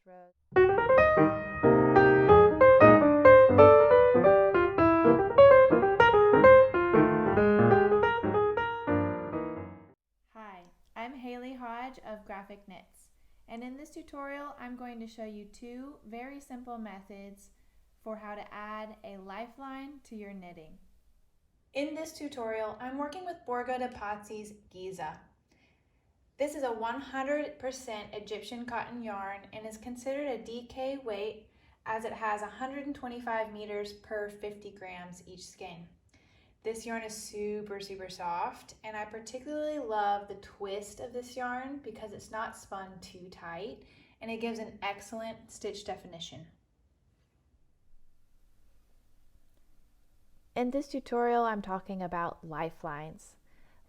rows. Hi, I'm Hailey Hodge of Graphic Knits, and in this tutorial I'm going to show you two very simple methods for how to add a lifeline to your knitting. In this tutorial I'm working with Borgo de Pazzi's Giza. This is a 100% Egyptian cotton yarn and is considered a DK weight as it has 125 meters per 50 grams each skein. This yarn is super soft, and I particularly love the twist of this yarn because it's not spun too tight and it gives an excellent stitch definition. In this tutorial, I'm talking about lifelines.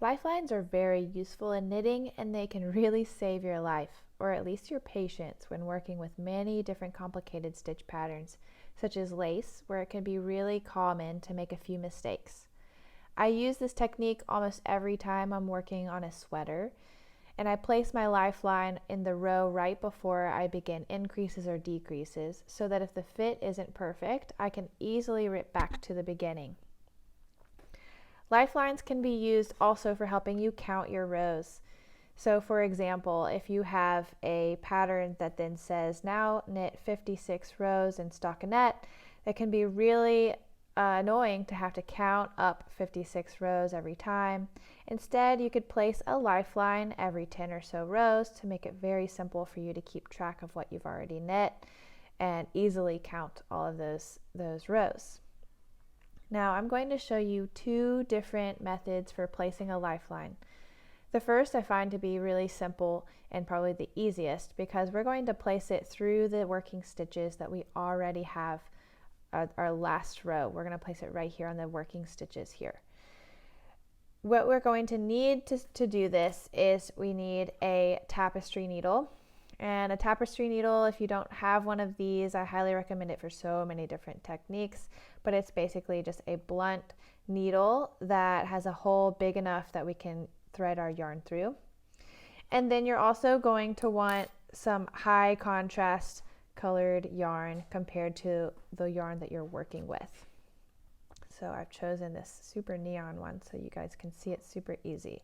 Lifelines are very useful in knitting and they can really save your life, or at least your patience, when working with many different complicated stitch patterns, such as lace, where it can be really common to make a few mistakes. I use this technique almost every time I'm working on a sweater, and I place my lifeline in the row right before I begin increases or decreases, so that if the fit isn't perfect, I can easily rip back to the beginning. Lifelines can be used also for helping you count your rows. So for example, if you have a pattern that then says now knit 56 rows in stockinette, it can be really annoying to have to count up 56 rows every time. Instead, you could place a lifeline every 10 or so rows to make it very simple for you to keep track of what you've already knit and easily count all of those rows. Now I'm going to show you two different methods for placing a lifeline. The first I find to be really simple and probably the easiest because we're going to place it through the working stitches that we already have our last row. We're going to place it right here on the working stitches here. What we're going to need to do this is we need a tapestry needle. And a tapestry needle, if you don't have one of these, I highly recommend it for so many different techniques, but it's basically just a blunt needle that has a hole big enough that we can thread our yarn through. And then you're also going to want some high contrast colored yarn compared to the yarn that you're working with. So I've chosen this super neon one so you guys can see it super easy.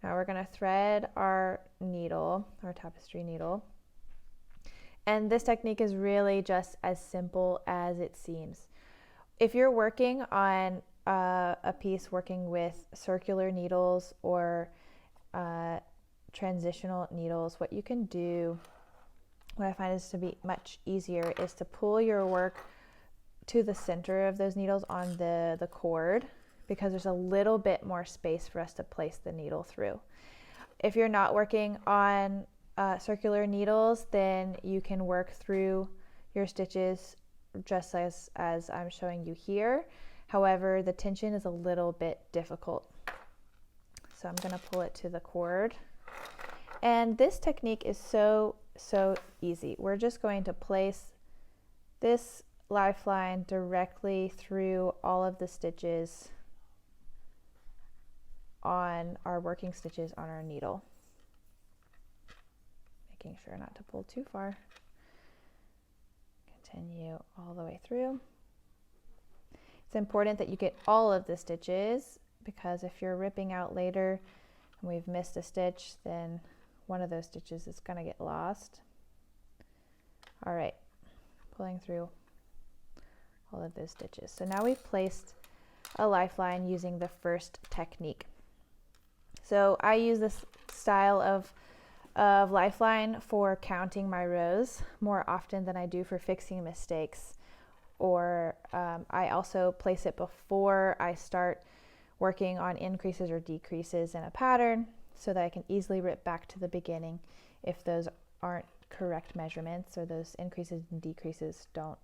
Now we're going to thread our needle, our tapestry needle. And this technique is really just as simple as it seems. If you're working on a piece working with circular needles or transitional needles, what you can do, what I find is to be much easier, is to pull your work to the center of those needles on the cord, because there's a little bit more space for us to place the needle through. If you're not working on circular needles, then you can work through your stitches just as I'm showing you here. However, the tension is a little bit difficult. So I'm going to pull it to the cord. And this technique is so easy. We're just going to place this lifeline directly through all of the stitches on our working stitches on our needle. Making sure not to pull too far. Continue all the way through. It's important that you get all of the stitches, because if you're ripping out later and we've missed a stitch, then one of those stitches is going to get lost. All right, pulling through all of those stitches. So now we've placed a lifeline using the first technique. So I use this style of lifeline for counting my rows more often than I do for fixing mistakes. Or I also place it before I start working on increases or decreases in a pattern so that I can easily rip back to the beginning if those aren't correct measurements or those increases and decreases don't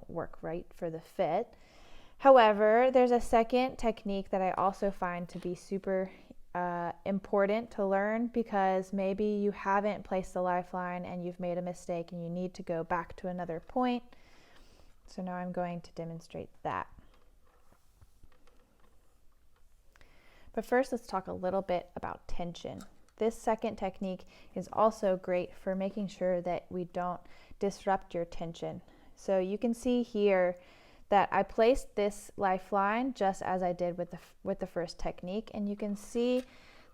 work right for the fit. However, there's a second technique that I also find to be super important to learn, because maybe you haven't placed the lifeline and you've made a mistake and you need to go back to another point. So now I'm going to demonstrate that. But first, let's talk a little bit about tension. this second technique is also great for making sure that we don't disrupt your tension. So you can see here that I placed this lifeline just as I did with the first technique, and you can see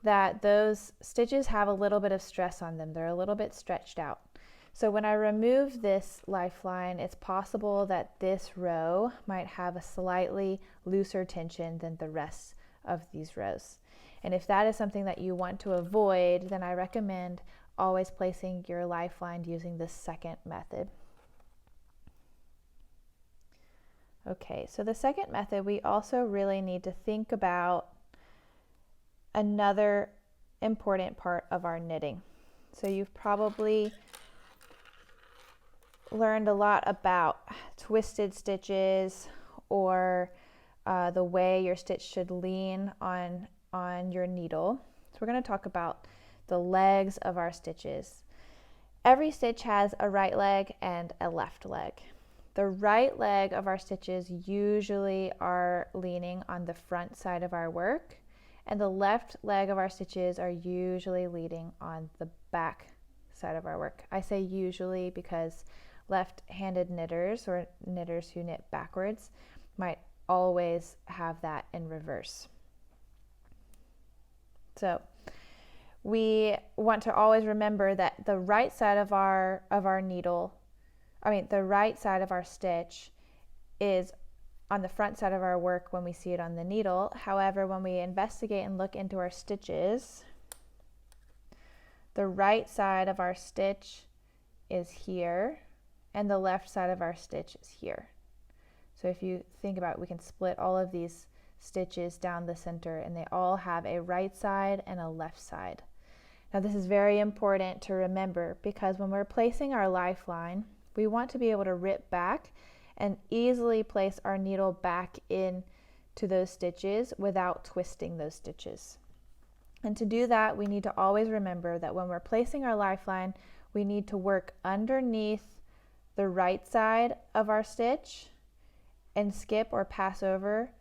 that those stitches have a little bit of stress on them. They're a little bit stretched out. So when I remove this lifeline, it's possible that this row might have a slightly looser tension than the rest of these rows. And if that is something that you want to avoid, then I recommend always placing your lifeline using this second method. Okay, so the second method, we also really need to think about another important part of our knitting. So you've probably learned a lot about twisted stitches or the way your stitch should lean on your needle. So we're going to talk about the legs of our stitches. Every stitch has a right leg and a left leg. The right leg of our stitches usually are leaning on the front side of our work, and the left leg of our stitches are usually leaning on the back side of our work. I say usually because left-handed knitters or knitters who knit backwards might always have that in reverse. So we want to always remember that the right side of our the right side of our stitch is on the front side of our work when we see it on the needle. However, when we investigate and look into our stitches, the right side of our stitch is here and the left side of our stitch is here. So if you think about it, we can split all of these stitches down the center and they all have a right side and a left side. Now this is very important to remember because when we're placing our lifeline, we want to be able to rip back and easily place our needle back in to those stitches without twisting those stitches. And to do that, we need to always remember that when we're placing our lifeline, we need to work underneath the right side of our stitch and skip or pass over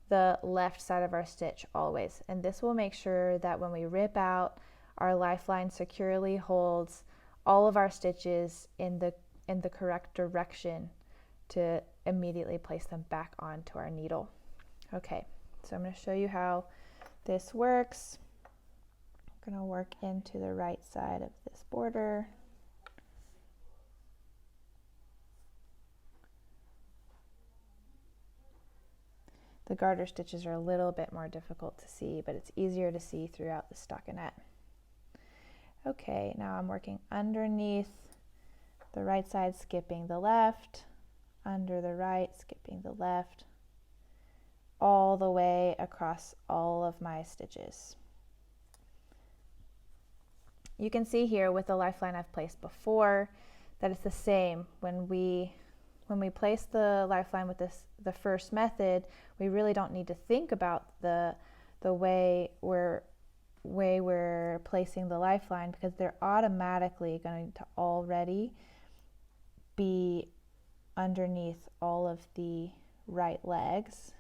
the left side of our stitch always. And this will make sure that when we rip out, our lifeline securely holds all of our stitches in the correct direction to immediately place them back onto our needle. Okay, so I'm going to show you how this works. I'm going to work into the right side of this border. The garter stitches are a little bit more difficult to see, but it's easier to see throughout the stockinette. Okay, now I'm working underneath the right side, skipping the left, under the right, skipping the left, all the way across all of my stitches. You can see here with the lifeline I've placed before that it's the same. When we place the lifeline with the first method, we really don't need to think about the way we're placing the lifeline because they're automatically going to already be underneath all of the right legs.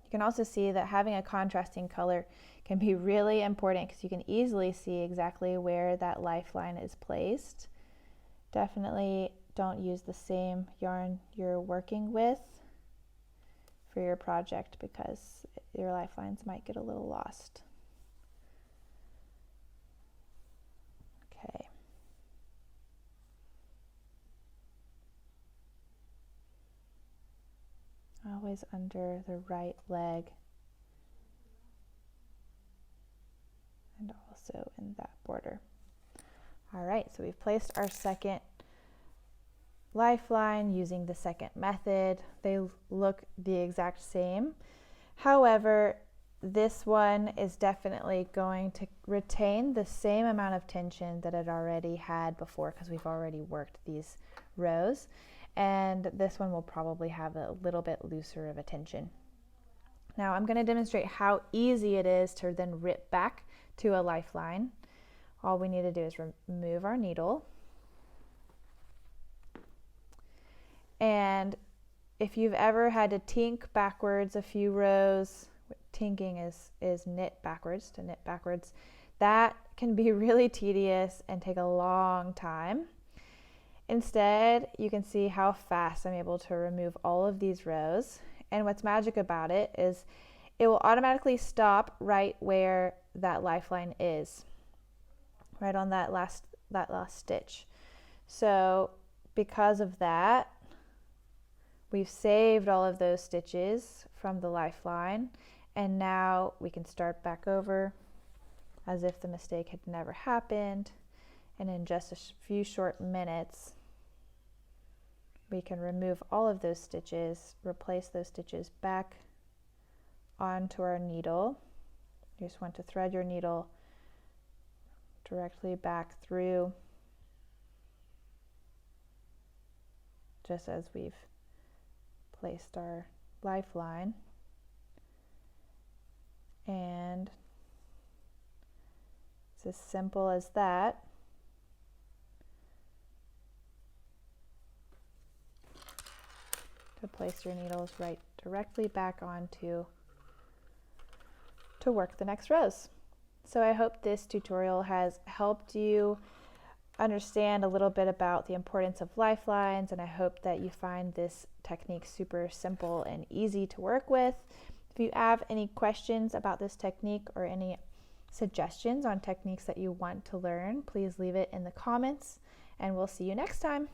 You can also see that having a contrasting color can be really important because you can easily see exactly where that lifeline is placed. Definitely don't use the same yarn you're working with for your project because your lifelines might get a little lost. Okay. Always under the right leg and also in that border. All right, so we've placed our second lifeline using the second method. They look the exact same. However, this one is definitely going to retain the same amount of tension that it already had before because we've already worked these rows. And this one will probably have a little bit looser of a tension. Now I'm going to demonstrate how easy it is to then rip back to a lifeline. All we need to do is remove our needle. And if you've ever had to tink backwards a few rows, tinking is knit backwards, to knit backwards, that can be really tedious and take a long time. Instead, you can see how fast I'm able to remove all of these rows. And what's magic about it is it will automatically stop right where that lifeline is, right on that last stitch. So because of that, we've saved all of those stitches from the lifeline, and now we can start back over as if the mistake had never happened. And in just a few short minutes, we can remove all of those stitches, replace those stitches back onto our needle. You just want to thread your needle directly back through, just as we've placed our lifeline. And it's as simple as that. To place your needles right directly back onto to work the next rows. So I hope this tutorial has helped you understand a little bit about the importance of lifelines, and I hope that you find this technique super simple and easy to work with. If you have any questions about this technique or any suggestions on techniques that you want to learn, please leave it in the comments, and we'll see you next time.